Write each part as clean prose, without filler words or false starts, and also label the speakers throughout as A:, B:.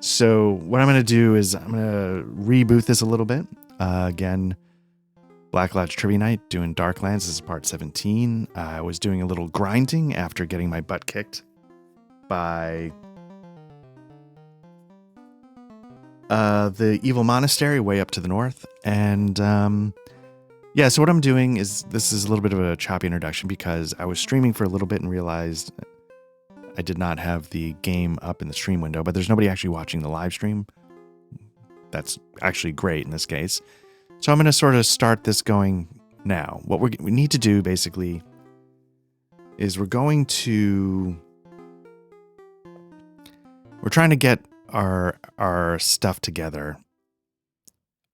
A: So what I'm going to do is I'm going to reboot this a little bit. Again, Black Lodge Trivia Night, doing Darklands. This is part 17. I was doing a little grinding after getting my butt kicked by the evil monastery way up to the north. And yeah, so what I'm doing is, this is a little bit of a choppy introduction because I was streaming for a little bit and realized I did not have the game up in the stream window, but there's nobody actually watching the live stream. That's actually great in this case. So I'm going to sort of start this going now. What we need to do basically is we're trying to get our stuff together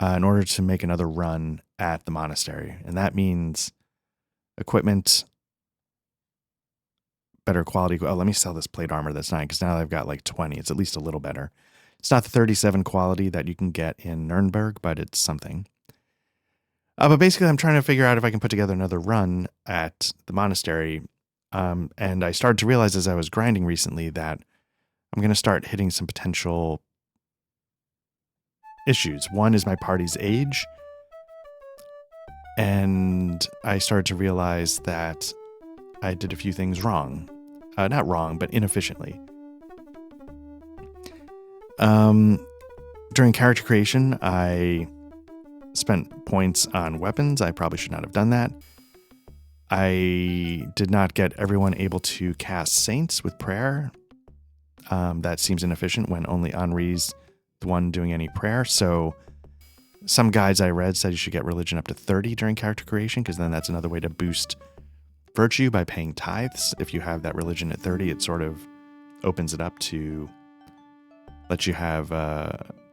A: in order to make another run at the monastery. And that means equipment, better quality. Oh, let me sell this plate armor that's 9, because now I've got like 20. It's at least a little better. It's not the 37 quality that you can get in Nuremberg, but it's something. But basically, I'm trying to figure out if I can put together another run at the monastery. And I started to realize as I was grinding recently that I'm going to start hitting some potential issues. One is my party's age. And I started to realize that I did a few things wrong. Not wrong, but inefficiently. During character creation, I spent points on weapons. I probably should not have done that. I did not get everyone able to cast Saints with prayer. That seems inefficient when only Henri's the one doing any prayer. So some guides I read said you should get religion up to 30 during character creation, because then that's another way to boost virtue by paying tithes. If you have that religion at 30, it sort of opens it up to let you have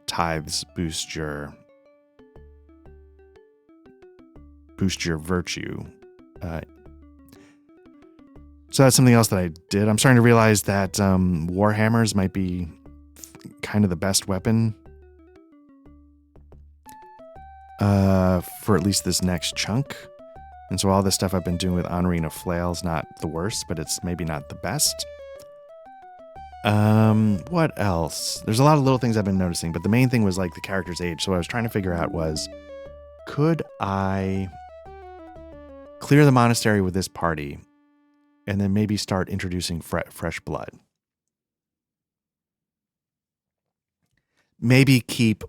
A: tithes boost your virtue. So that's something else that I did. I'm starting to realize that warhammers might be kind of the best weapon for at least this next chunk. And so all this stuff I've been doing with Henri and a flail is not the worst, but it's maybe not the best. What else? There's a lot of little things I've been noticing, but the main thing was like the character's age. So what I was trying to figure out was, could I clear the monastery with this party and then maybe start introducing fresh blood? Maybe keep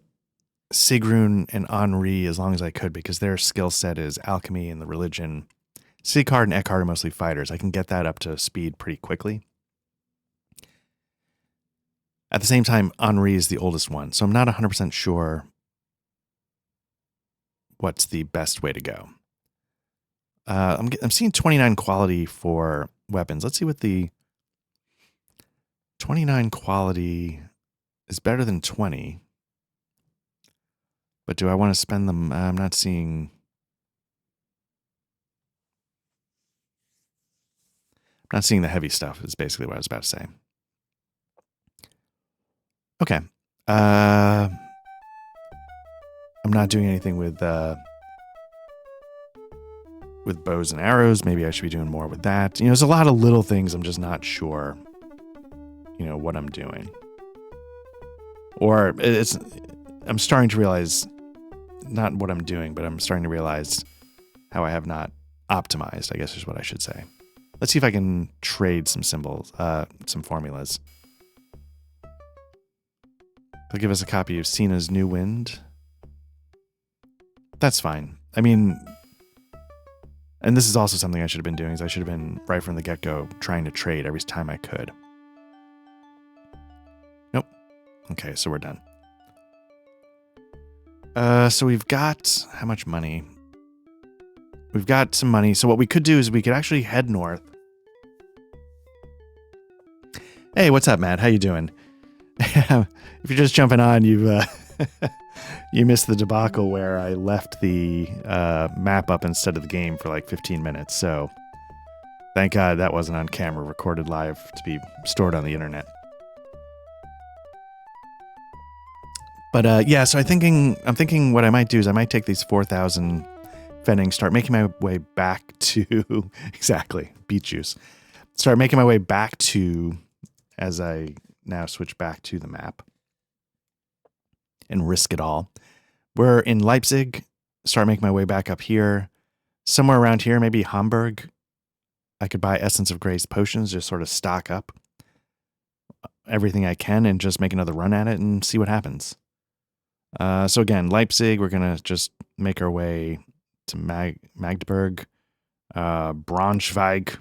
A: Sigrun and Henri as long as I could, because their skill set is alchemy and the religion. Sigurd and Eckhart are mostly fighters. I can get that up to speed pretty quickly. At the same time, Henri is the oldest one, so I'm not 100% sure what's the best way to go. I'm seeing 29 quality for weapons. Let's see what the 29 quality is. Better than 20. But do I want to spend them? I'm not seeing. I'm not seeing the heavy stuff, is basically what I was about to say. Okay. I'm not doing anything with bows and arrows. Maybe I should be doing more with that. There's a lot of little things I'm just not sure, what I'm doing. Or I'm starting to realize not what I'm doing, but I'm starting to realize how I have not optimized, I guess is what I should say. Let's see if I can trade some symbols, some formulas. They'll give us a copy of Cena's New Wind. That's fine. I mean, and this is also something I should have been doing, is I should have been right from the get-go trying to trade every time I could. Nope. Okay, so we're done. So we've got how much money? We've got some money. So what we could do is we could actually head north. Hey, what's up, Matt? How you doing? If you're just jumping on, you missed the debacle where I left the map up instead of the game for like 15 minutes. So thank God that wasn't on camera, recorded live to be stored on the internet. But yeah, so I'm thinking what I might do is I might take these 4,000 Fenning, start making my way back to exactly beet juice. Start making my way back to, as I now switch back to the map. and risk it all. We're in Leipzig, start making my way back up here. Somewhere around here, maybe Hamburg, I could buy Essence of Grace potions, just sort of stock up everything I can and just make another run at it and see what happens. So again, Leipzig, we're going to just make our way to Magdeburg, Braunschweig,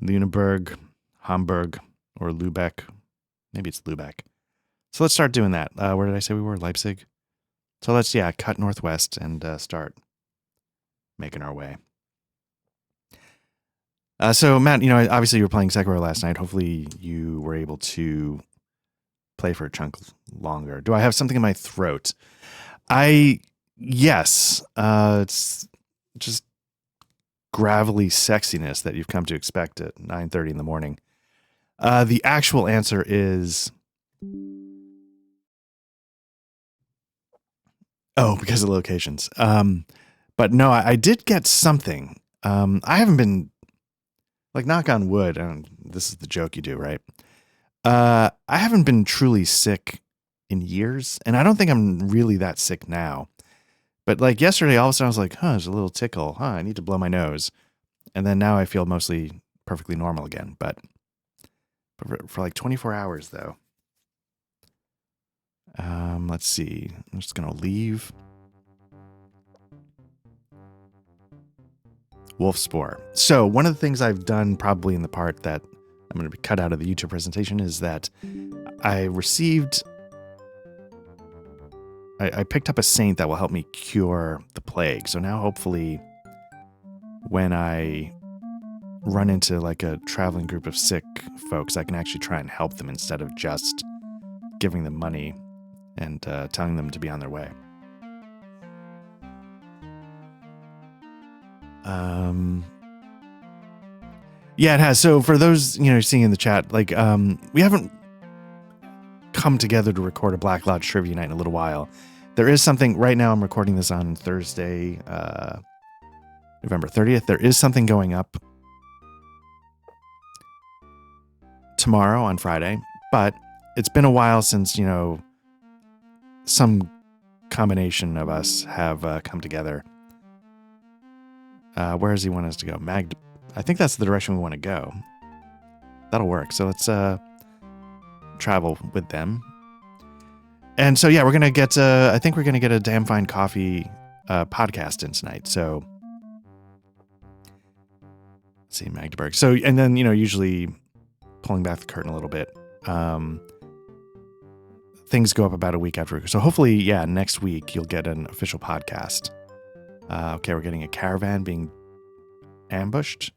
A: Lüneburg, Hamburg, or Lübeck. Maybe it's Lübeck. So let's start doing that. Where did I say we were? Leipzig? So let's, cut northwest and start making our way. So Matt, obviously you were playing Sekiro last night. Hopefully you were able to play for a chunk longer. Do I have something in my throat? Yes. It's just gravelly sexiness that you've come to expect at 9:30 in the morning. The actual answer is, because of locations. But no, I did get something. I haven't been, like, knock on wood, and this is the joke you do, right? I haven't been truly sick in years, and I don't think I'm really that sick now. But like yesterday, all of a sudden I was like, there's a little tickle. I need to blow my nose. And then now I feel mostly perfectly normal again. But for like 24 hours, though. Let's see. I'm just going to leave. Wolf Spore. So one of the things I've done probably in the part that I'm going to be cut out of the YouTube presentation is that I picked up a saint that will help me cure the plague. So now hopefully when I run into like a traveling group of sick folks, I can actually try and help them instead of just giving them money and telling them to be on their way. Yeah, it has. So for those, seeing in the chat, like, we haven't come together to record a Black Lodge trivia night in a little while. There is something right now. I'm recording this on Thursday, November 30th. There is something going up tomorrow on Friday, but it's been a while since, some combination of us have come together. Where does he want us to go? I think that's the direction we want to go. That'll work. So let's travel with them. And so, we're going to get, I think we're going to get a Damn Fine Coffee podcast in tonight. So, let's see, Magdeburg. So, and then, usually pulling back the curtain a little bit, things go up about a week after. So hopefully, next week you'll get an official podcast. Okay, we're getting a caravan being ambushed.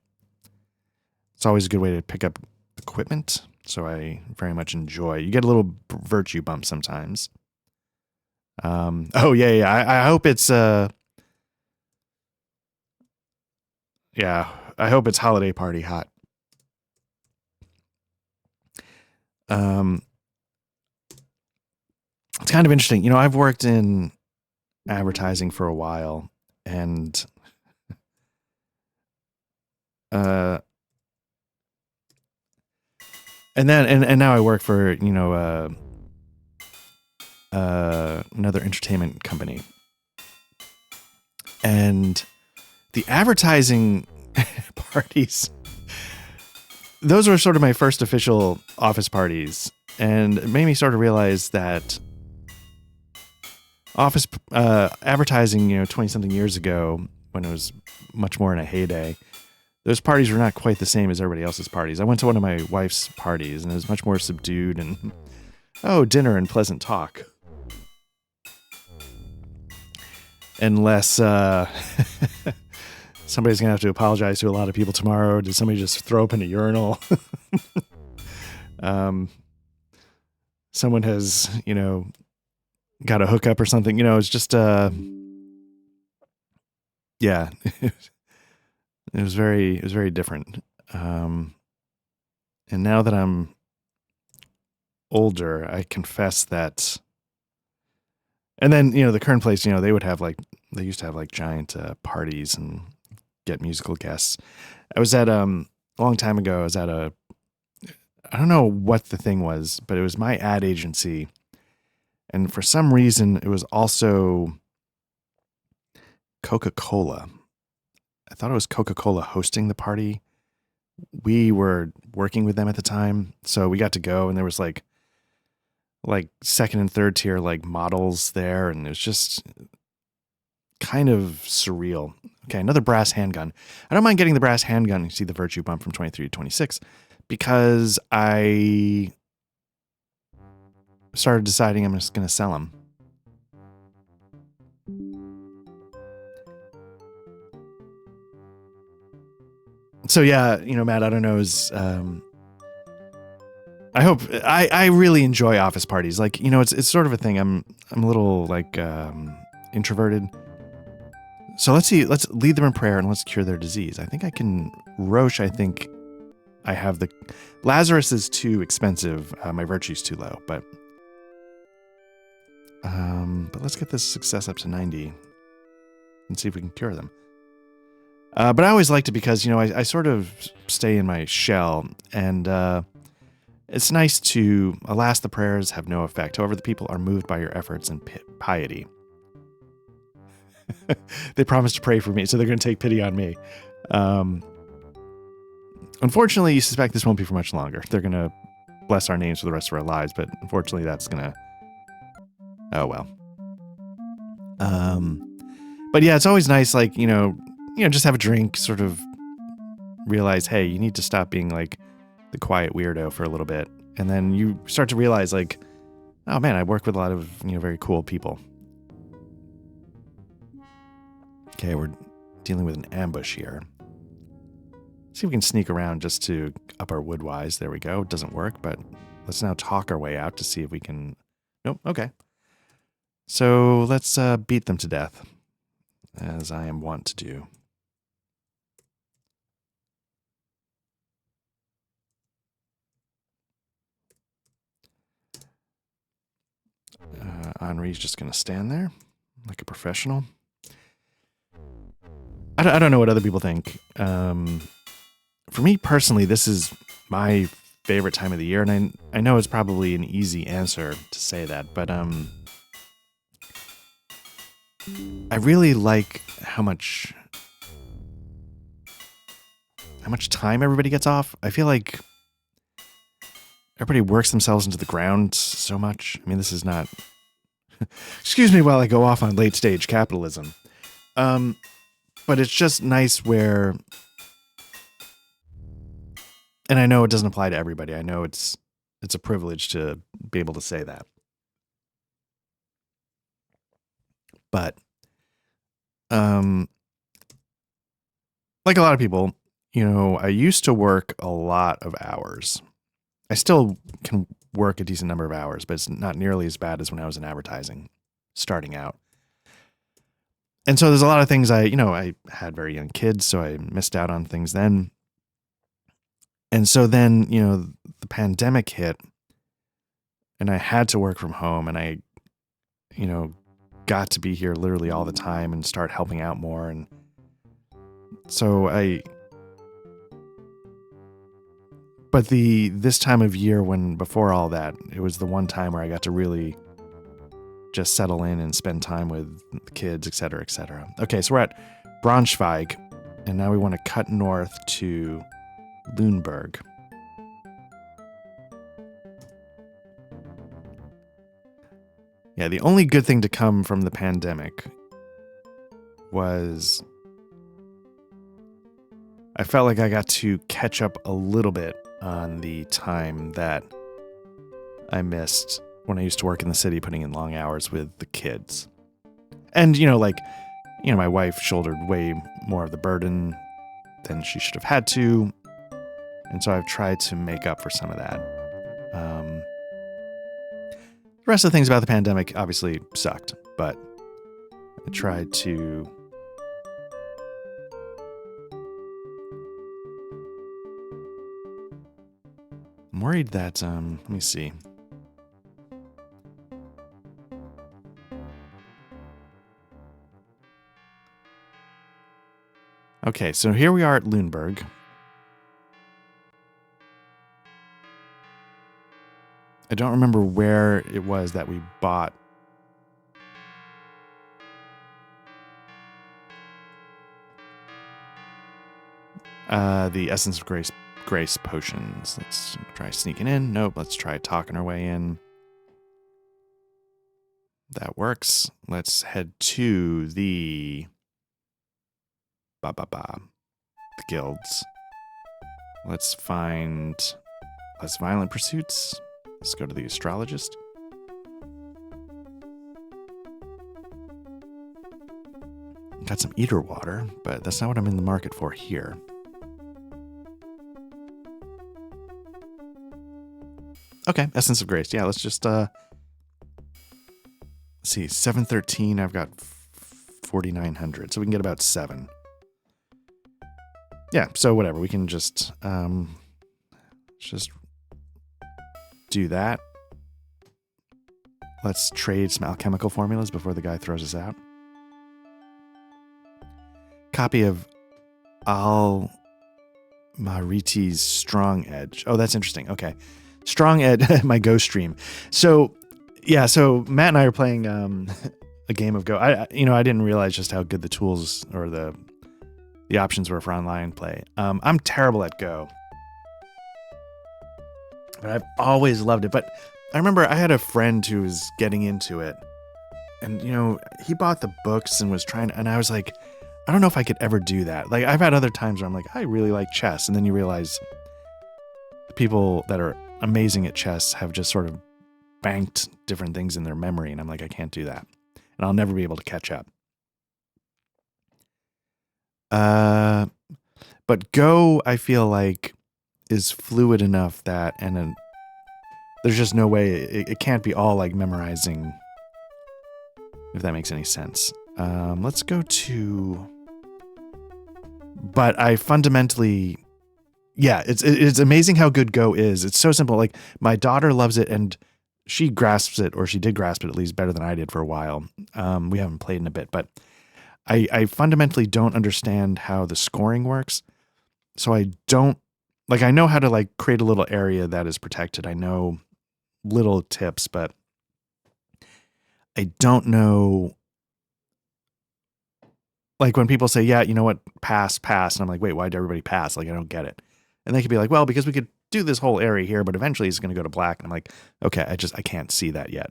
A: It's always a good way to pick up equipment, so I very much enjoy. You get a little virtue bump sometimes. I hope it's I hope it's holiday party hot. It's kind of interesting. I've worked in advertising for a while, and now I work for another entertainment company, and the advertising parties, those were sort of my first official office parties, and it made me sort of realize that office advertising 20-something years ago, when it was much more in a heyday, those parties were not quite the same as everybody else's parties. I went to one of my wife's parties, and it was much more subdued and, dinner and pleasant talk. Unless somebody's going to have to apologize to a lot of people tomorrow. Did somebody just throw up in a urinal? Someone has, got a hookup or something. It's just, it was very different. And now that I'm older, I confess that. And then, the current place, they used to have like giant parties and get musical guests. I was at, a long time ago, I don't know what the thing was, but it was my ad agency And for some reason, it was also Coca-Cola. I thought it was Coca-Cola hosting the party. We were working with them at the time, so we got to go, and there was like second and third tier like models there, and it was just kind of surreal. Okay, another brass handgun. I don't mind getting the brass handgun. You see the virtue bump from 23 to 26 because I started deciding I'm just going to sell them. So yeah, Matt, I don't know, I hope I really enjoy office parties. Like, it's sort of a thing. I'm a little like introverted. So let's lead them in prayer and let's cure their disease. I think I can. Roche, I think I have the. Lazarus is too expensive. My virtue's too low, but let's get this success up to 90 and see if we can cure them. But I always liked it because, I sort of stay in my shell, and it's nice to, alas, the prayers have no effect. However, the people are moved by your efforts and piety. They promise to pray for me, so they're going to take pity on me. Unfortunately, you suspect this won't be for much longer. They're going to bless our names for the rest of our lives, but unfortunately, that's going to... Oh, well. But yeah, it's always nice, like, just have a drink, sort of realize, hey, you need to stop being like the quiet weirdo for a little bit. And then you start to realize, like, oh man, I work with a lot of, very cool people. Okay, we're dealing with an ambush here. See if we can sneak around just to up our woodwise. There we go. It doesn't work, but let's now talk our way out to see if we can... Nope, okay. So let's beat them to death, as I am wont to do. Henri's just going to stand there like a professional. I don't know what other people think. For me personally, this is my favorite time of the year, and I know it's probably an easy answer to say that, but I really like how much time everybody gets off. I feel like everybody works themselves into the ground so much. I mean, this is not... Excuse me while I go off on late stage capitalism. But it's just nice where... And I know it doesn't apply to everybody. I know it's a privilege to be able to say that. But, like a lot of people, I used to work a lot of hours. I still can work a decent number of hours, but it's not nearly as bad as when I was in advertising, starting out. And so there's a lot of things I had very young kids, so I missed out on things then. And so then, the pandemic hit, and I had to work from home, and I, got to be here literally all the time and start helping out more. And so but this time of year, when before all that, it was the one time where I got to really just settle in and spend time with the kids, et cetera, et cetera. Okay, so we're at Braunschweig, and now we want to cut north to Lüneburg. Yeah, the only good thing to come from the pandemic was I felt like I got to catch up a little bit on the time that I missed when I used to work in the city, putting in long hours with the kids. And, my wife shouldered way more of the burden than she should have had to. And so I've tried to make up for some of that. The rest of the things about the pandemic obviously sucked, but I tried to... I'm worried that, let me see. Okay, so here we are at Lüneburg. I don't remember where it was that we bought. The Essence of Grace potions. Let's try sneaking in. Nope. Let's try talking our way in. That works. Let's head to the guilds. Let's find less violent pursuits. Let's go to the astrologist. Got some eater water, but that's not what I'm in the market for here. Okay, Essence of Grace. Yeah, let's just let's see, 713. I've got 4,900, so we can get about 7. Yeah, so whatever. We can just do that. Let's trade some alchemical formulas before the guy throws us out. Copy of Al Mariti's Strong Edge. Oh, that's interesting. Okay. Strong Edge, my Go stream. So, yeah, so Matt and I are playing a game of Go. I didn't realize just how good the tools or the options were for online play. I'm terrible at Go, but I've always loved it. But I remember I had a friend who was getting into it, and he bought the books and was trying to, and I was like, I don't know if I could ever do that. Like, I've had other times where I'm like, I really like chess, and then you realize the people that are amazing at chess have just sort of banked different things in their memory, and I'm like, I can't do that, and I'll never be able to catch up. But Go, I feel like, is fluid enough that, and there's just no way it can't be all like memorizing, if that makes any sense. Let's go to, but I fundamentally, yeah, it's amazing how good Go is. It's so simple. Like, my daughter loves it, and she grasps it, or she did grasp it at least better than I did for a while. We haven't played in a bit, but I fundamentally don't understand how the scoring works. So I don't, like, I know how to like create a little area that is protected. I know little tips, but I don't know. Like, when people say, yeah, you know what, pass. And I'm like, wait, why did everybody pass? Like, I don't get it. And they could be like, well, because we could do this whole area here, but eventually it's going to go to black. And I'm like, okay, I can't see that yet.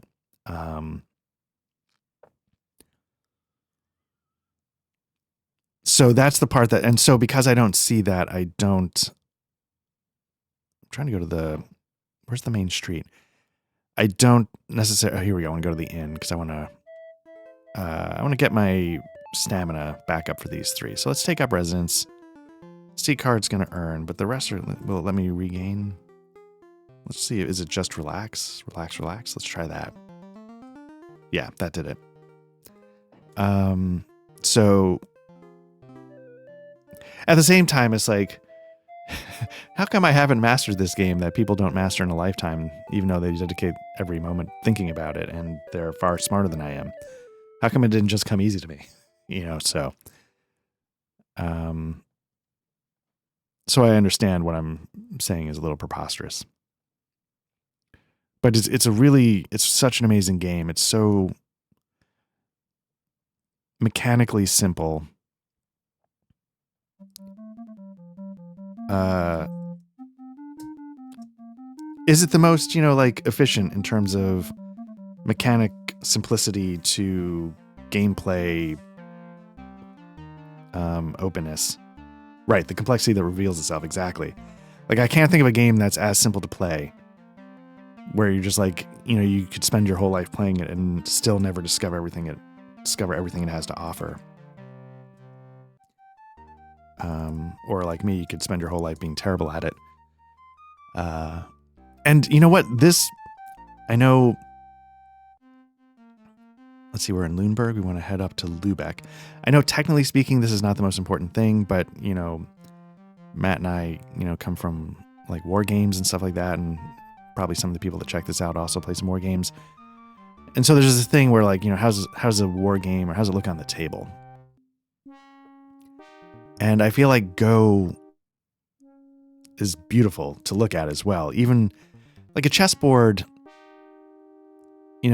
A: So that's the part that, and so because I don't see that, I'm trying to go to where's the main street? I don't necessarily, here we go. I want to go to the inn because I want to get my stamina back up for these 3. So let's take up residence. C card's going to earn, but the rest will it let me regain? Let's see. Is it just relax? Relax. Let's try that. Yeah, that did it. So at the same time, it's like, how come I haven't mastered this game that people don't master in a lifetime, even though they dedicate every moment thinking about it, and they're far smarter than I am? How come it didn't just come easy to me? So I understand what I'm saying is a little preposterous. But it's such an amazing game. It's so mechanically simple. Is it the most, efficient in terms of mechanic simplicity to gameplay openness? Right, the complexity that reveals itself, exactly. Like, I can't think of a game that's as simple to play, where you're just like, you could spend your whole life playing it and still never discover everything it has to offer. Or like me, you could spend your whole life being terrible at it. And you know what? I know, let's see, we're in Lüneburg. We want to head up to Lübeck. I know, technically speaking, this is not the most important thing, but, Matt and I, come from like war games and stuff like that. And probably some of the people that check this out also play some war games. And so there's this thing where, like, how's a war game, or how's it look on the table? And I feel like Go is beautiful to look at as well. Even like a chessboard,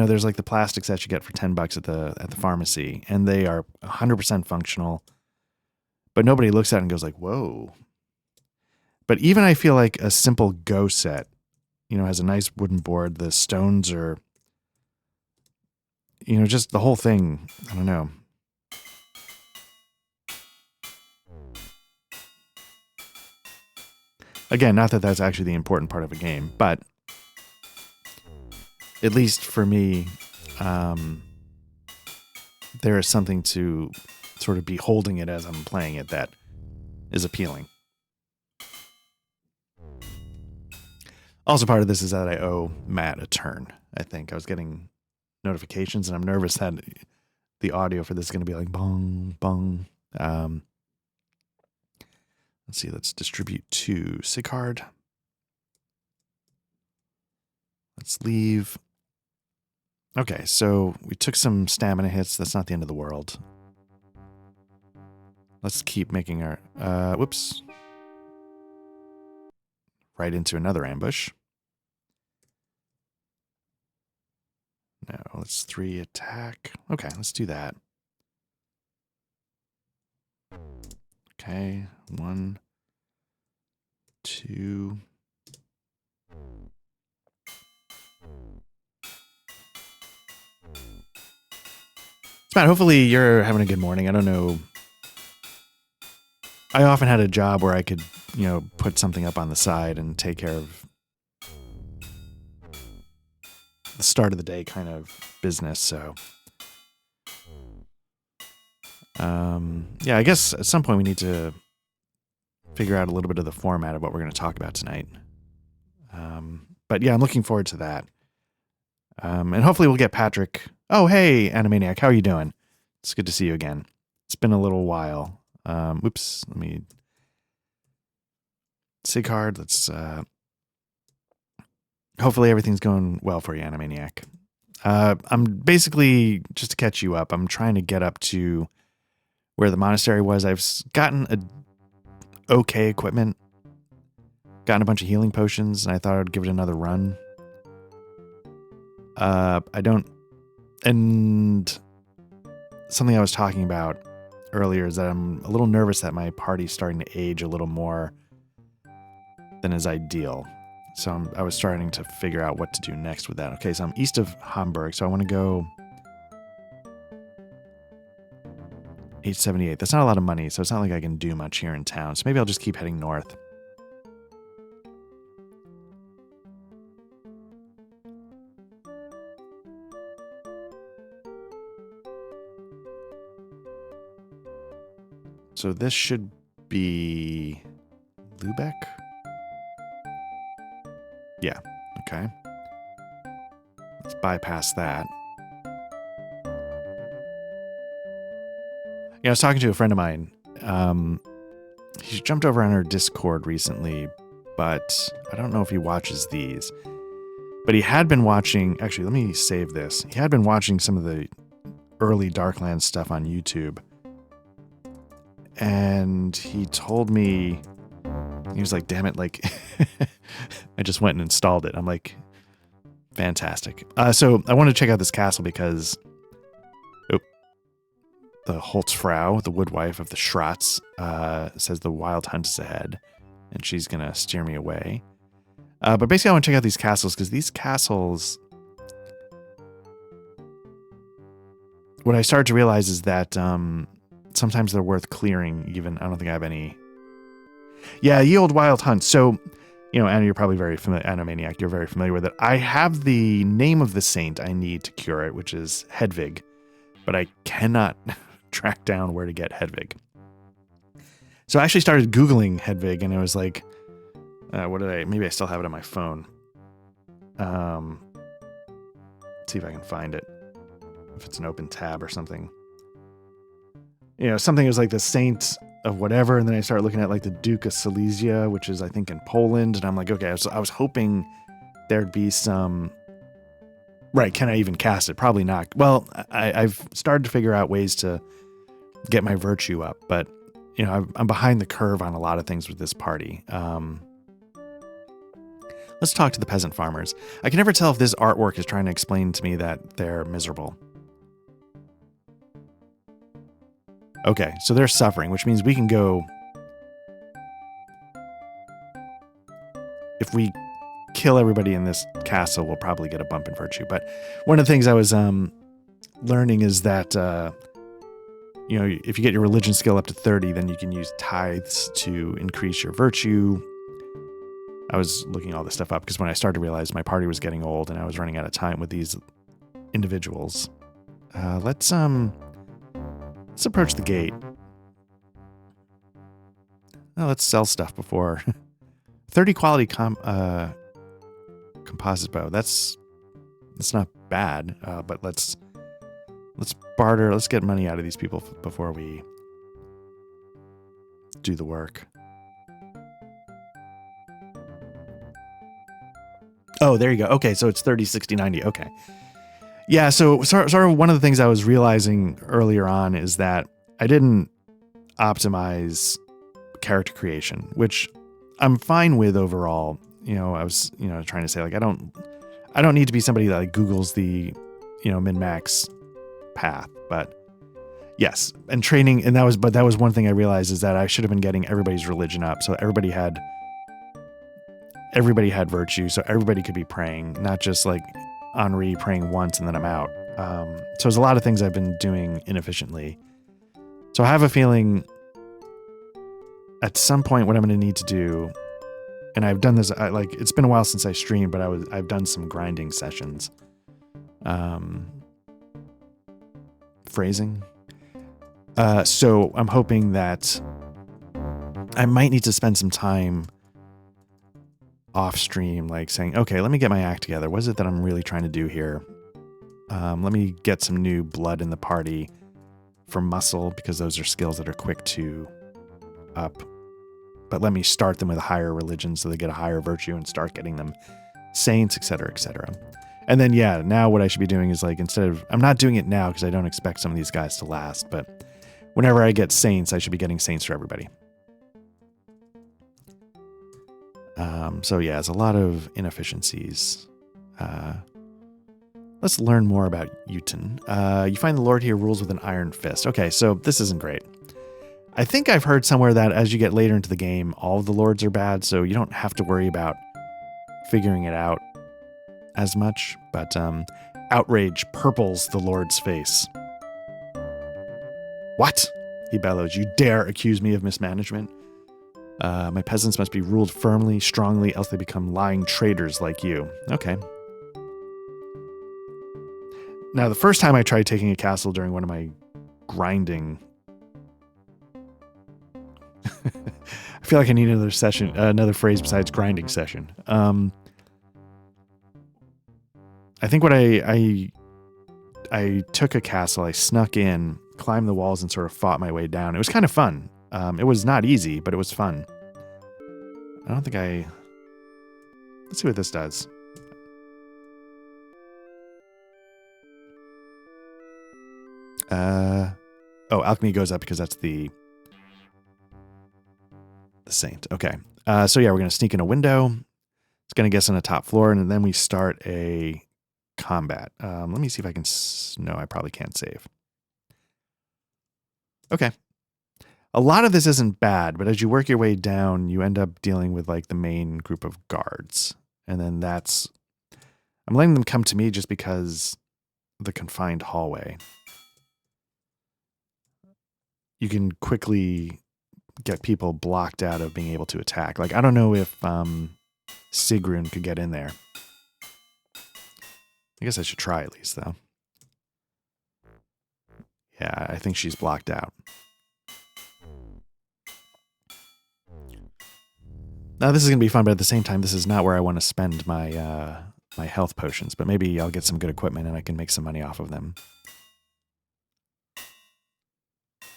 A: there's like the plastics that you get for $10 at the pharmacy, and they are 100% functional. But nobody looks at it and goes like, whoa. But even I feel like a simple Go set, has a nice wooden board. The stones are, just the whole thing. I don't know. Again, not that that's actually the important part of a game, but at least for me, there is something to sort of be holding it as I'm playing it that is appealing. Also, part of this is that I owe Matt a turn. I think I was getting notifications, and I'm nervous that the audio for this is going to be like bong, bong. Let's see. Let's distribute to Sigard. Let's leave. Okay, so we took some stamina hits. That's not the end of the world. Let's keep making our... whoops. Right into another ambush. No, let's 3 attack. Okay, let's do that. Okay, 1, 2... Matt, hopefully you're having a good morning. I don't know. I often had a job where I could, put something up on the side and take care of the start of the day kind of business. So, yeah, I guess at some point we need to figure out a little bit of the format of what we're going to talk about tonight. But yeah, I'm looking forward to that. And hopefully we'll get Patrick. Oh, hey, Animaniac, how are you doing? It's good to see you again. It's been a little while. Whoops, let me... Sigard, let's... Hopefully everything's going well for you, Animaniac. I'm basically, just to catch you up, I'm trying to get up to where the monastery was. I've gotten okay equipment. Gotten a bunch of healing potions, and I thought I'd give it another run. I don't... And something I was talking about earlier is that I'm a little nervous that my party's starting to age a little more than is ideal. So I was starting to figure out what to do next with that. Okay, so I'm east of Hamburg, so I want to go 878. That's not a lot of money, so it's not like I can do much here in town. So maybe I'll just keep heading north. So this should be Lübeck? Yeah, okay. Let's bypass that. Yeah, I was talking to a friend of mine. He's jumped over on our Discord recently, but I don't know if he watches these. But he had been watching... Actually, let me save this. He had been watching some of the early Darklands stuff on YouTube. And he told me, he was like, damn it, like, I just went and installed it. I'm like, fantastic. So I wanted to check out this castle because the Holtzfrau, the woodwife of the Schratz, says the wild hunt is ahead, and she's going to steer me away. But basically I want to check out these castles because these castles, what I started to realize is that sometimes they're worth clearing even. I don't think I have any. Yeah, Ye Old Wild Hunt. So, Anna, you're probably very familiar. Animaniac, you're very familiar with it. I have the name of the saint I need to cure it, which is Hedvig. But I cannot track down where to get Hedvig. So I actually started Googling Hedvig, and it was like, maybe I still have it on my phone. Let's see if I can find it. If it's an open tab or something. Something was like the saint of whatever, and then I started looking at like the Duke of Silesia, which is I think in Poland, and I'm like, okay, I was hoping there'd be some... Right, can I even cast it? Probably not. Well, I've started to figure out ways to get my virtue up, but, I'm behind the curve on a lot of things with this party. Let's Let's talk to the peasant farmers. I can never tell if this artwork is trying to explain to me that they're miserable. Okay, so they're suffering, which means we can go... If we kill everybody in this castle, we'll probably get a bump in virtue. But one of the things I was learning is that, you know, if you get your religion skill up to 30, then you can use tithes to increase your virtue. I was looking all this stuff up because when I started to realize my party was getting old and I was running out of time with these individuals. Let's approach the gate. Oh, let's sell stuff before 30 quality composite bow. That's not bad. But let's barter. Let's get money out of these people before we do the work. Oh, there you go. Okay, so it's 30, 60, 90. Okay. Yeah, so sort of one of the things I was realizing earlier on is that I didn't optimize character creation, which I'm fine with overall. You know, I was, you know, trying to say like I don't need to be somebody that like Googles the, you know, min-max path, but yes, and training, and that was one thing I realized is that I should have been getting everybody's religion up, so everybody had virtue, so everybody could be praying, not just like Henri praying once and then I'm out. So there's a lot of things I've been doing inefficiently. So I have a feeling at some point what I'm going to need to do, and I've done this, it's been a while since I streamed, but I've done some grinding sessions. Phrasing. So I'm hoping that I might need to spend some time off stream, like saying, okay, let me get my act together. What is it that I'm really trying to do here? Let me get some new blood in the party for muscle, because those are skills that are quick to up. But let me start them with a higher religion so they get a higher virtue and start getting them saints, etc., etc. And then, yeah, now what I should be doing is like, I'm not doing it now because I don't expect some of these guys to last, but whenever I get saints, I should be getting saints for everybody. So yeah, it's a lot of inefficiencies. Let's learn more about Uten. You find the Lord here rules with an iron fist. Okay, so this isn't great. I think I've heard somewhere that as you get later into the game, all of the lords are bad, so you don't have to worry about figuring it out as much. But outrage purples the Lord's face. What? He bellows. You dare accuse me of mismanagement? My peasants must be ruled firmly, strongly, else they become lying traitors like you. Okay. Now, the first time I tried taking a castle during one of my grinding... I feel like I need another session, another phrase besides grinding session. I think what I took a castle, I snuck in, climbed the walls, and sort of fought my way down. It was kind of fun. It was not easy, but it was fun. I don't think let's see what this does. Oh, alchemy goes up because that's the saint. Okay. So yeah, we're going to sneak in a window. It's going to get us on the top floor, and then we start a combat. Let me see if I can... No, I probably can't save. Okay. A lot of this isn't bad, but as you work your way down, you end up dealing with like the main group of guards. And then I'm letting them come to me just because the confined hallway. You can quickly get people blocked out of being able to attack. Like, I don't know if Sigrun could get in there. I guess I should try at least, though. Yeah, I think she's blocked out. Now, this is going to be fun, but at the same time, this is not where I want to spend my my health potions. But maybe I'll get some good equipment and I can make some money off of them.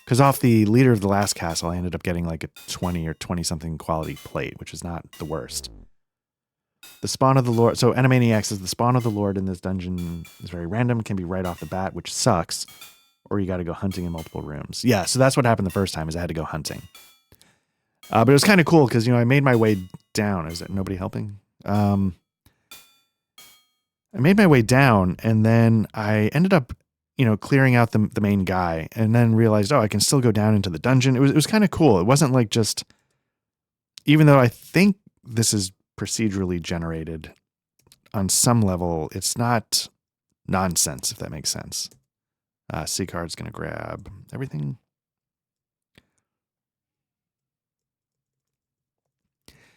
A: Because off the leader of the last castle, I ended up getting like a 20 or 20-something quality plate, which is not the worst. The spawn of the Lord... So, Animaniac says the spawn of the Lord in this dungeon is very random, can be right off the bat, which sucks. Or you got to go hunting in multiple rooms. Yeah, so that's what happened the first time, is I had to go hunting. But it was kind of cool because, you know, I made my way down. Is there nobody helping? I made my way down, and then I ended up, clearing out the main guy, and then realized, I can still go down into the dungeon. It was kind of cool. It wasn't like just, even though I think this is procedurally generated on some level, it's not nonsense, if that makes sense. C card's going to grab everything.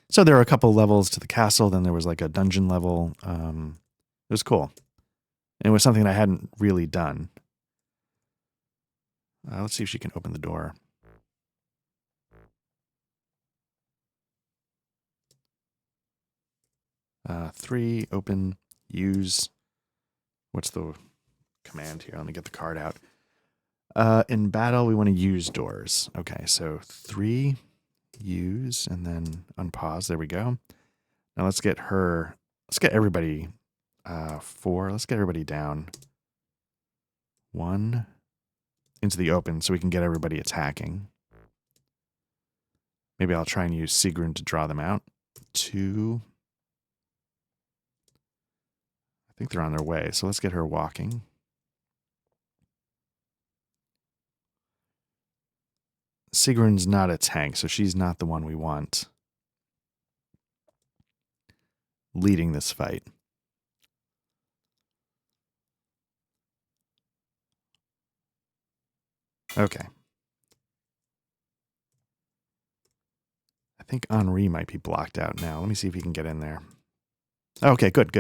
A: So there were a couple levels to the castle. Then there was like a dungeon level. It was cool. It was something I hadn't really done. Let's see if she can open the door. Three, open, use. What's the command here? Let me get the card out. In battle, we want to use doors. Okay, so 3, use, and then unpause. There we go. Now let's get everybody. 4, let's get everybody down. 1, into the open so we can get everybody attacking. Maybe I'll try and use Sigrun to draw them out. 2. I think they're on their way, so let's get her walking. Sigrun's not a tank, so she's not the one we want leading this fight. Okay. I think Henri might be blocked out now. Let me see if he can get in there. Okay, good.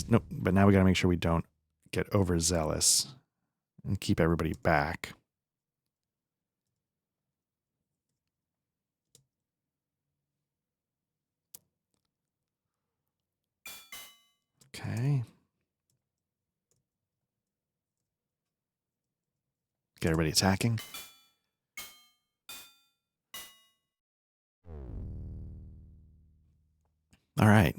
A: Nope, but now we got to make sure we don't get overzealous and keep everybody back. Okay. Get everybody attacking. All right.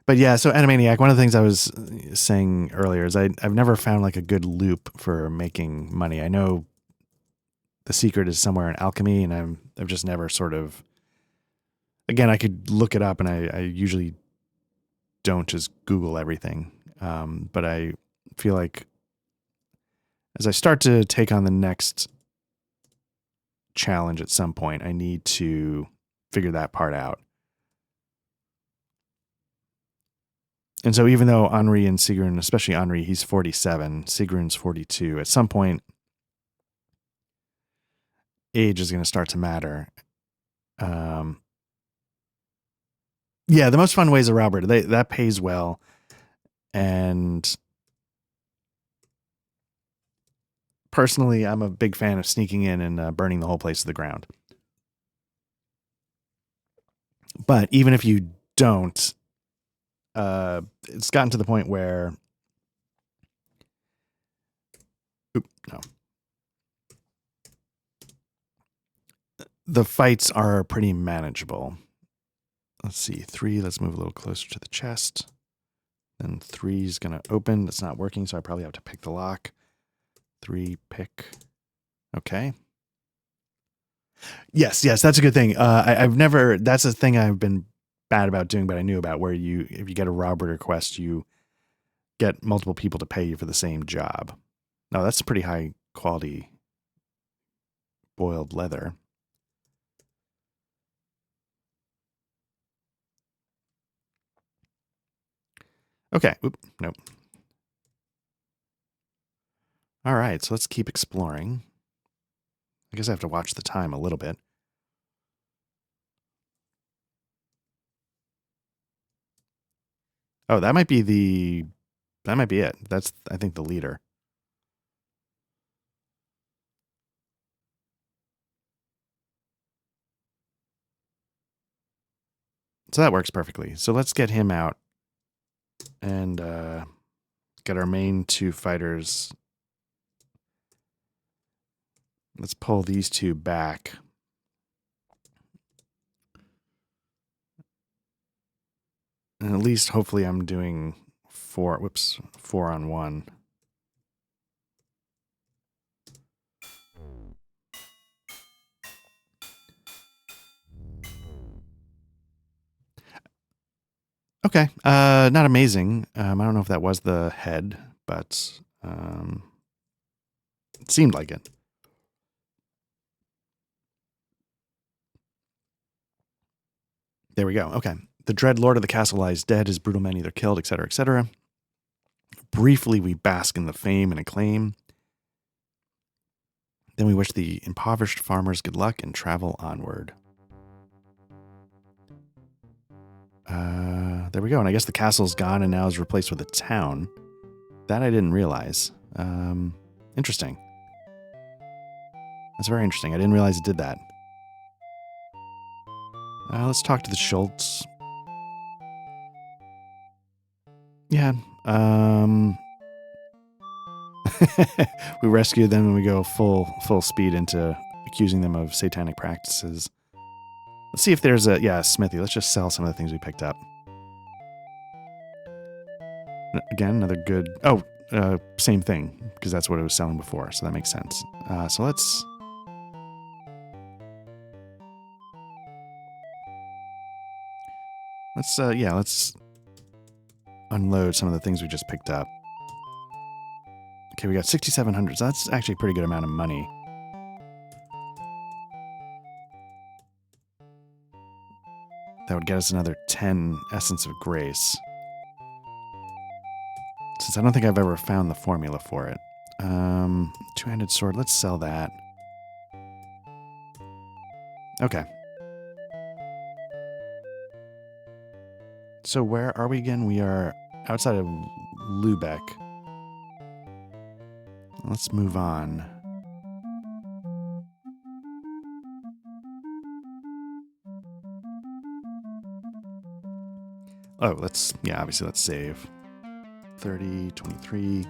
A: But yeah, so Animaniac, one of the things I was saying earlier is I've never found like a good loop for making money. I know the secret is somewhere in alchemy, and I've just never sort of, again, I could look it up, and I usually don't just Google everything. But I feel like as I start to take on the next challenge at some point, I need to figure that part out. And so even though Henri and Sigrun, especially Henri, he's 47, Sigrun's 42, at some point, age is going to start to matter. Yeah, the most fun ways of Robert, that pays well. And personally, I'm a big fan of sneaking in and burning the whole place to the ground. But even if you don't, it's gotten to the point where, no, the fights are pretty manageable. Let's see, 3, let's move a little closer to the chest. Then 3 is going to open. That's not working, so I probably have to pick the lock. 3, pick. Okay. Yes, that's a good thing. That's a thing I've been bad about doing, but I knew about, where if you get a robbery request, you get multiple people to pay you for the same job. Now, that's a pretty high quality boiled leather. Okay. Oop, nope. All right, so let's keep exploring. I guess I have to watch the time a little bit. Oh, that might be it. That's, I think, the leader. So that works perfectly. So let's get him out and get our main 2 fighters. Let's pull these 2 back. And at least, hopefully, I'm doing 4 on 1. Okay. Not amazing. I don't know if that was the head, but it seemed like it. There we go. Okay. The dread lord of the castle lies dead. His brutal men either killed, etc., etc. Briefly, we bask in the fame and acclaim. Then we wish the impoverished farmers good luck and travel onward. There we go. And I guess the castle's gone and now is replaced with a town. That I didn't realize. Interesting. That's very interesting. I didn't realize it did that. Let's talk to the Schultz. Yeah. We rescue them and we go full speed into accusing them of satanic practices. Let's see if there's a smithy. Let's just sell some of the things we picked up. Again, another good. Oh, same thing because that's what it was selling before, so that makes sense. So let's unload some of the things we just picked up. Okay, we got 6,700. So that's actually a pretty good amount of money. That would get us another 10 Essence of Grace. Since I don't think I've ever found the formula for it. Two-handed sword. Let's sell that. Okay. So where are we again? We are outside of Lübeck. Let's move on. Oh, obviously let's save. 30, 23.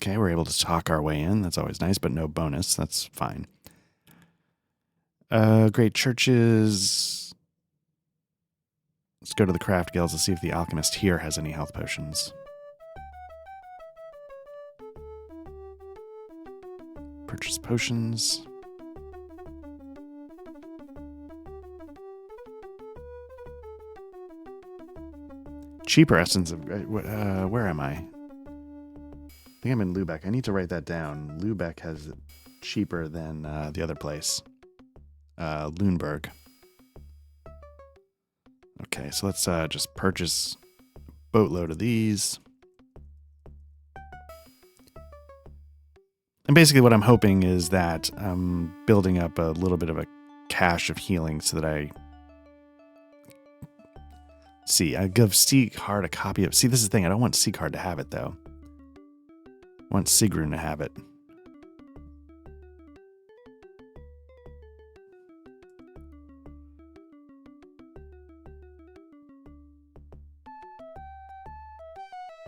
A: Okay, we're able to talk our way in. That's always nice, but no bonus. That's fine. Great churches. Let's go to the craft guilds to see if the alchemist here has any health potions. Purchase potions. Cheaper essence of... where am I? I think I'm in Lübeck. I need to write that down. Lübeck has it cheaper than the other place. Lüneburg. Okay, so let's just purchase a boatload of these. And basically what I'm hoping is that I'm building up a little bit of a cache of healing so that I give Sieghard a copy of... See, this is the thing. I don't want Sieghard to have it, though. I want Sigrun to have it.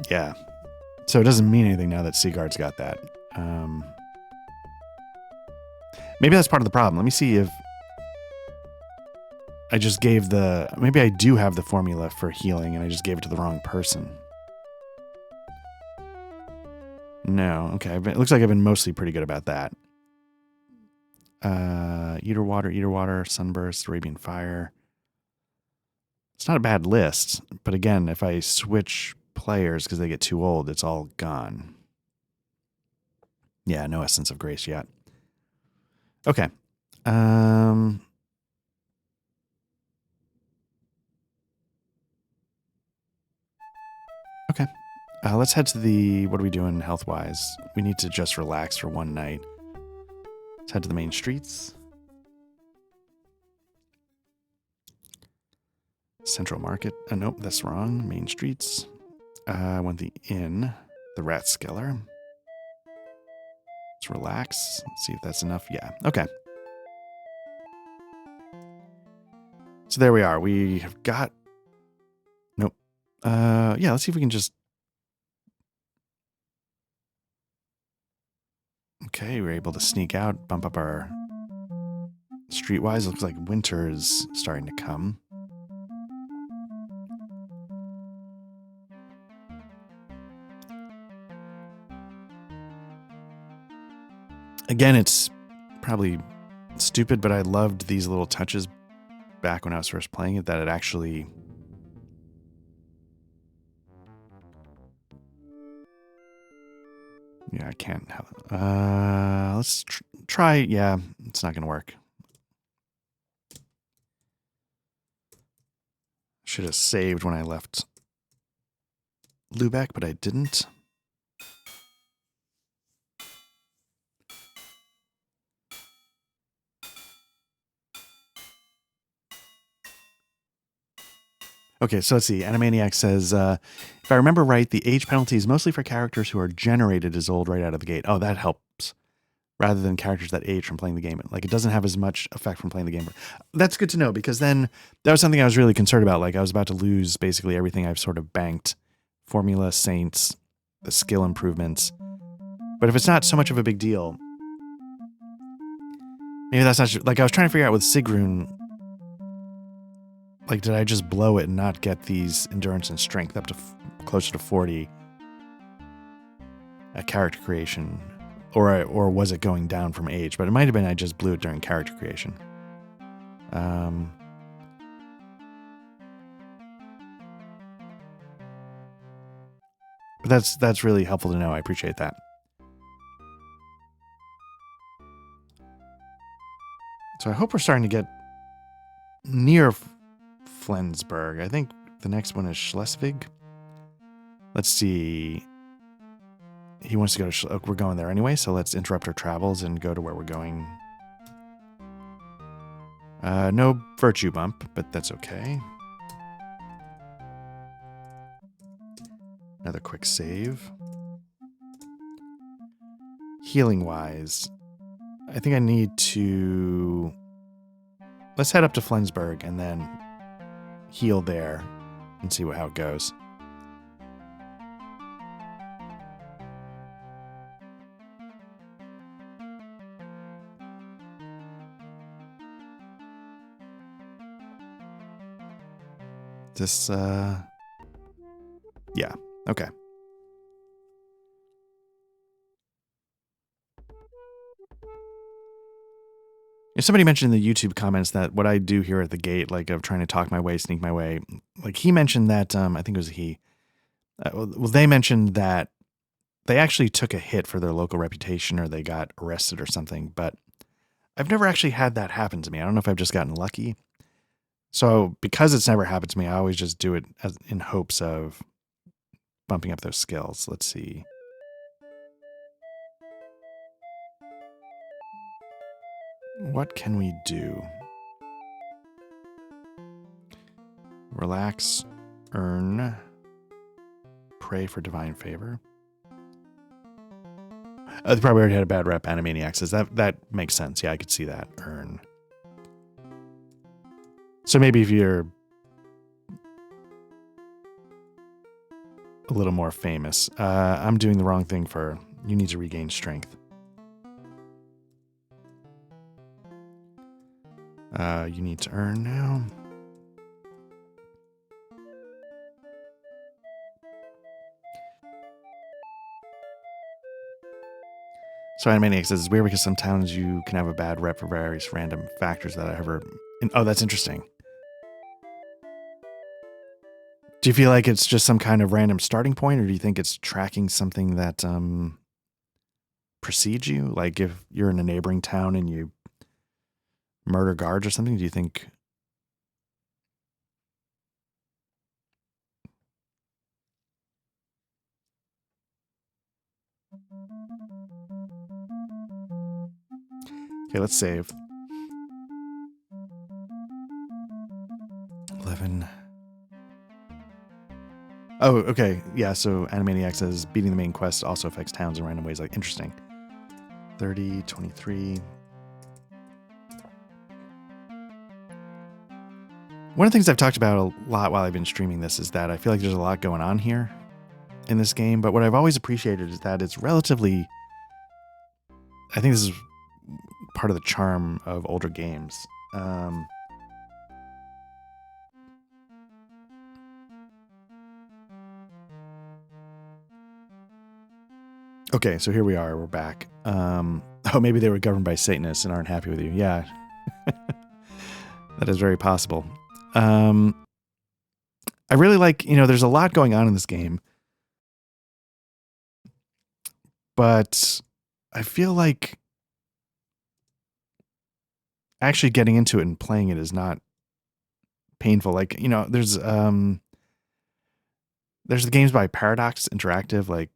A: Yeah. So it doesn't mean anything now that Sieghard's got that. Maybe that's part of the problem. Let me see if I just gave maybe I do have the formula for healing and I just gave it to the wrong person. No, okay. It looks like I've been mostly pretty good about that. Eater water, sunburst, Arabian fire. It's not a bad list, but again, if I switch players because they get too old, it's all gone. Yeah, no essence of grace yet. Okay. Okay. Let's head to what are we doing health-wise? We need to just relax for one night. Let's head to the main streets. Central Market. Nope, that's wrong. Main streets. I want the inn. The Ratskeller. Let's relax. Let's see if that's enough. Yeah. Okay. So there we are. We have got... Nope. Yeah, let's see if we can just... Okay, we're able to sneak out, bump up our streetwise. Looks like winter is starting to come. Again, it's probably stupid, but I loved these little touches back when I was first playing it, that it actually... Yeah, I can't have it. Let's try. Yeah, it's not going to work. Should have saved when I left Lubeck, but I didn't. Okay, so let's see. Animaniac says, if I remember right, the age penalty is mostly for characters who are generated as old right out of the gate. Oh, that helps. Rather than characters that age from playing the game. Like, it doesn't have as much effect from playing the game. That's good to know, because then that was something I was really concerned about. Like, I was about to lose basically everything I've sort of banked. Formula, Saints, the skill improvements. But if it's not so much of a big deal, maybe that's not... Like, I was trying to figure out with Sigrun, like, did I just blow it and not get these endurance and strength up to closer to 40 at character creation? Or was it going down from age? But it might have been I just blew it during character creation. But that's really helpful to know. I appreciate that. So I hope we're starting to get near Flensburg. I think the next one is Schleswig. Let's see. He wants to go to... we're going there anyway, so let's interrupt our travels and go to where we're going. No virtue bump, but that's okay. Another quick save. Healing-wise, I think I need to... Let's head up to Flensburg and then heal there and see how it goes. This, yeah, okay. If somebody mentioned in the YouTube comments that what I do here at the gate, like of trying to talk my way, sneak my way, like he mentioned that, I think it was he, well, they mentioned that they actually took a hit for their local reputation or they got arrested or something, but I've never actually had that happen to me. I don't know if I've just gotten lucky. So because it's never happened to me, I always just do it in hopes of bumping up those skills. Let's see. What can we do? Relax, earn, pray for divine favor. They probably already had a bad rep. Animaniac says that makes sense. Yeah, I could see that. Earn. So maybe if you're a little more famous, I'm doing the wrong thing for you need to regain strength. You need to earn now. So Animaniac says it's weird because some towns you can have a bad rep for various random factors that I ever... Oh, that's interesting. Do you feel like it's just some kind of random starting point, or do you think it's tracking something that precedes you? Like if you're in a neighboring town and you murder guards or something, do you think... Okay, let's save. 11. Oh, okay. Yeah, so Animaniac says beating the main quest also affects towns in random ways. Like, interesting. 30, 23. One of the things I've talked about a lot while I've been streaming this is that I feel like there's a lot going on here in this game, but what I've always appreciated is that it's relatively... I think this is part of the charm of older games. Okay, so here we are. We're back. Oh, maybe they were governed by Satanists and aren't happy with you. Yeah, that is very possible. I really like, there's a lot going on in this game, but I feel like actually getting into it and playing it is not painful. Like, there's the games by Paradox Interactive, like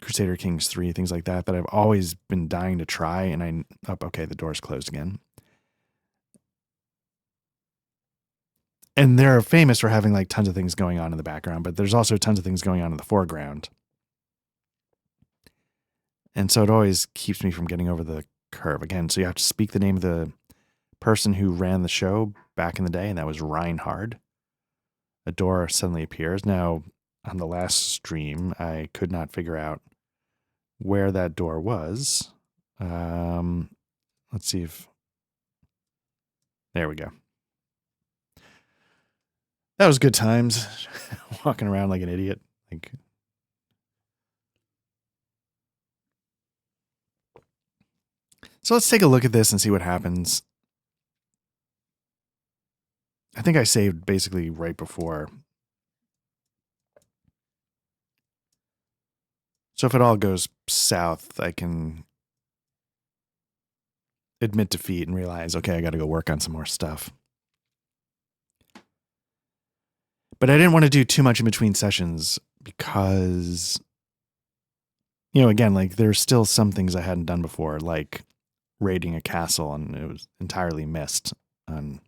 A: Crusader Kings 3, things like that I've always been dying to try. And okay, the door's closed again. And they're famous for having like tons of things going on in the background, but there's also tons of things going on in the foreground. And so it always keeps me from getting over the curve. Again, so you have to speak the name of the person who ran the show back in the day, and that was Reinhard. A door suddenly appears. Now, on the last stream, I could not figure out where that door was. Let's see if... There we go. That was good times. Walking around like an idiot. So let's take a look at this and see what happens. I think I saved basically right before. So if it all goes south, I can admit defeat and realize, okay, I got to go work on some more stuff. But I didn't want to do too much in between sessions because, again, like there's still some things I hadn't done before, like raiding a castle, and it was entirely missed on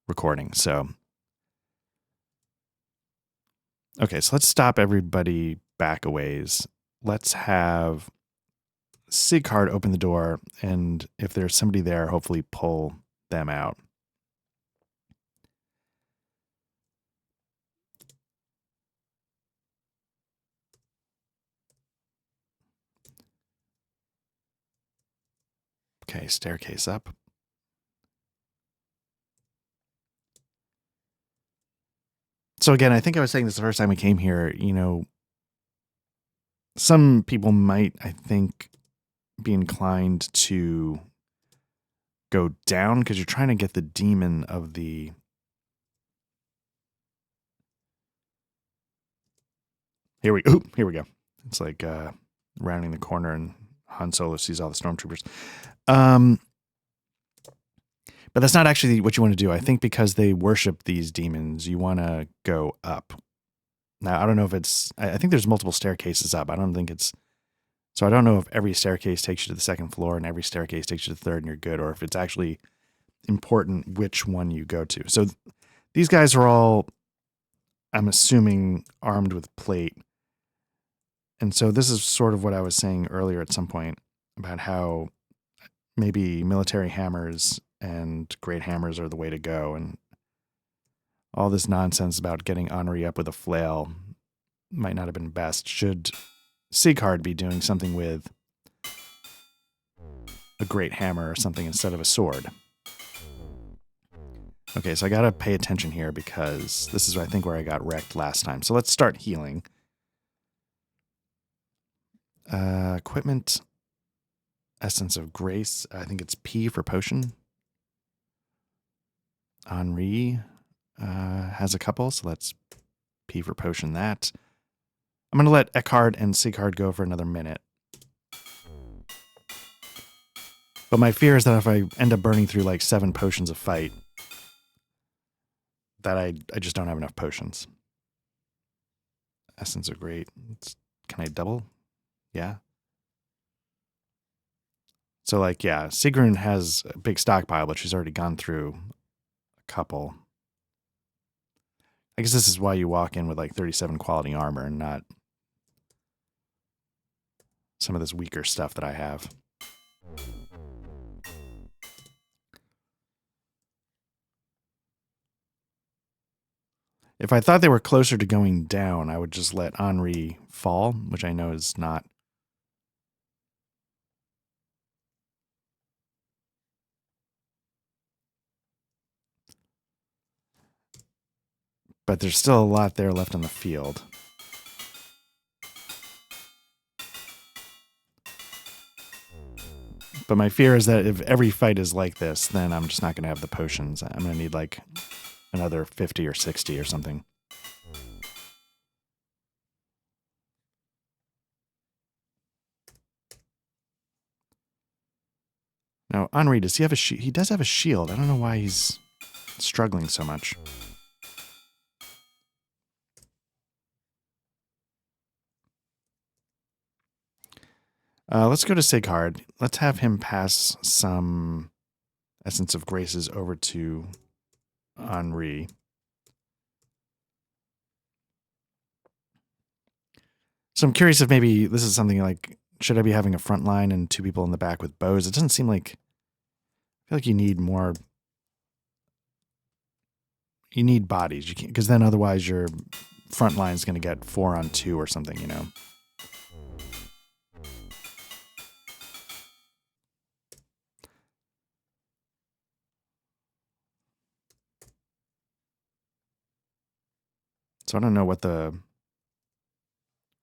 A: recording. So, okay, so let's stop everybody back a ways. Let's have Sigcard open the door, and if there's somebody there, hopefully pull them out. Okay, staircase up. So again, I think I was saying this the first time we came here, some people might, I think, be inclined to go down because you're trying to get the demon of the... Here we go. It's like rounding the corner and Han Solo sees all the stormtroopers. But that's not actually what you want to do. I think because they worship these demons, you want to go up. Now, I don't know if it's... I think there's multiple staircases up. I don't think it's... So I don't know if every staircase takes you to the second floor and every staircase takes you to the third and you're good, or if it's actually important which one you go to. So these guys are all, I'm assuming, armed with plate. And so this is sort of what I was saying earlier at some point about how maybe military hammers and great hammers are the way to go. And all this nonsense about getting Henri up with a flail might not have been best. Should Sigcard be doing something with a great hammer or something instead of a sword? Okay, so I gotta pay attention here because this is, I think, where I got wrecked last time. So let's start healing. Equipment, Essence of Grace. I think it's P for potion. Henri has a couple, so let's P for potion that. I'm going to let Eckhard and Sigcard go for another minute. But my fear is that if I end up burning through like 7 potions a fight, that I just don't have enough potions. Essence of Great. Can I double? Yeah. So like, yeah, Sigrun has a big stockpile, but she's already gone through a couple. I guess this is why you walk in with like 37 quality armor and not some of this weaker stuff that I have. If I thought they were closer to going down, I would just let Henri fall, which I know is not. But there's still a lot there left on the field. But my fear is that if every fight is like this, then I'm just not going to have the potions. I'm going to need like another 50 or 60 or something. Now, Henri, does he have a shield? He does have a shield. I don't know why he's struggling so much. Let's go to Sigurd. Let's have him pass some Essence of Graces over to Henri. So I'm curious if maybe this is something like, should I be having a front line and 2 people in the back with bows? It doesn't seem like, I feel like you need more, you need bodies. You can't, because then otherwise your front line is going to get 4 on 2 or something, you know? So I don't know what the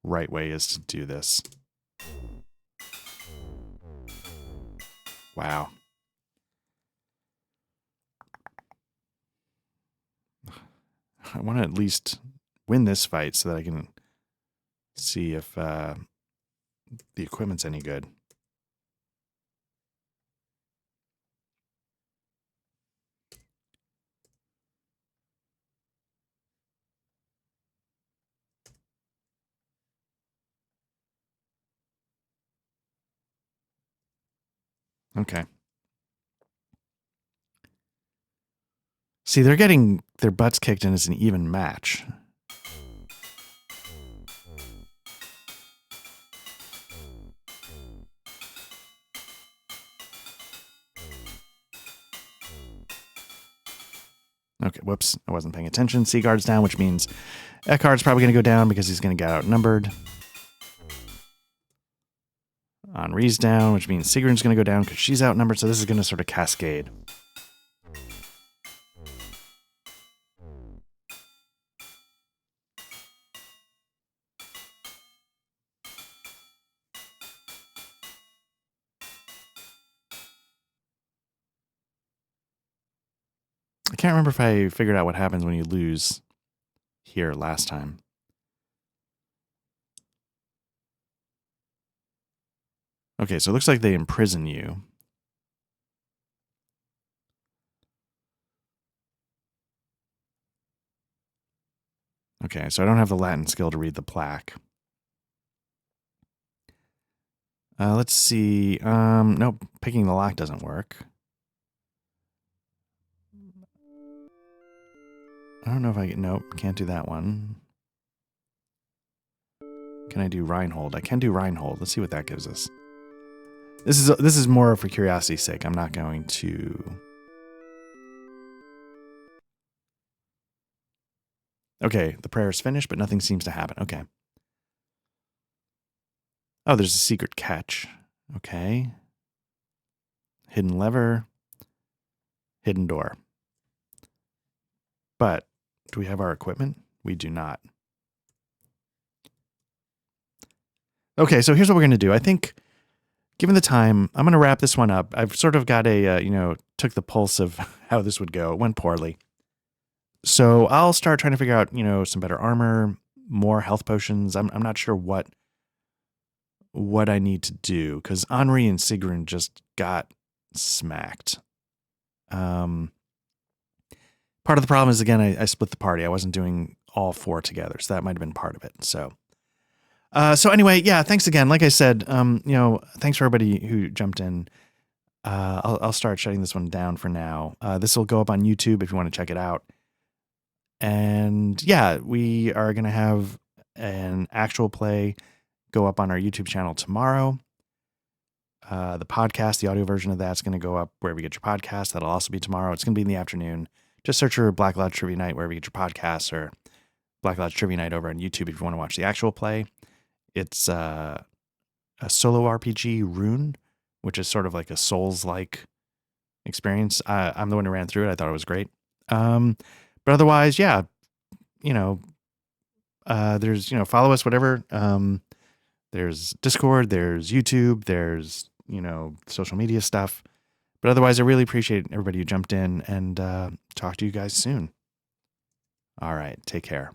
A: right way is to do this. Wow. I want to at least win this fight so that I can see if the equipment's any good. Okay. See, they're getting their butts kicked and it's an even match. Okay, whoops. I wasn't paying attention. Sigurd's down, which means Eckhard's probably going to go down because he's going to get outnumbered. Henri's down, which means Sigurd's going to go down because she's outnumbered, so this is going to sort of cascade. I can't remember if I figured out what happens when you lose here last time. Okay, so it looks like they imprison you. Okay, so I don't have the Latin skill to read the plaque. Let's see. Nope, picking the lock doesn't work. I don't know if I can. Nope, can't do that one. Can I do Reinhold? I can do Reinhold. Let's see what that gives us. This is more for curiosity's sake. I'm not going to. Okay, the prayer is finished, but nothing seems to happen. Okay. Oh, there's a secret catch. Okay. Hidden lever. Hidden door. But do we have our equipment? We do not. Okay, so here's what we're going to do. I think, given the time, I'm going to wrap this one up. I've sort of got a, took the pulse of how this would go. It went poorly. So I'll start trying to figure out, some better armor, more health potions. I'm not sure what I need to do because Henri and Sigrun just got smacked. Part of the problem is, again, I split the party. I wasn't doing all 4 together, so that might have been part of it. So anyway, yeah, thanks again. Like I said, thanks for everybody who jumped in. I'll start shutting this one down for now. This will go up on YouTube if you want to check it out. And yeah, we are going to have an actual play go up on our YouTube channel tomorrow. The podcast, the audio version of that's going to go up wherever you get your podcasts. That'll also be tomorrow. It's going to be in the afternoon. Just search for Black Lodge Trivia Night wherever you get your podcasts, or Black Lodge Trivia Night over on YouTube if you want to watch the actual play. It's a solo RPG Rune, which is sort of like a Souls-like experience. I'm the one who ran through it. I thought it was great. But otherwise, yeah, there's, follow us, whatever. There's Discord, there's YouTube, there's social media stuff. But otherwise, I really appreciate everybody who jumped in, and talk to you guys soon. All right. Take care.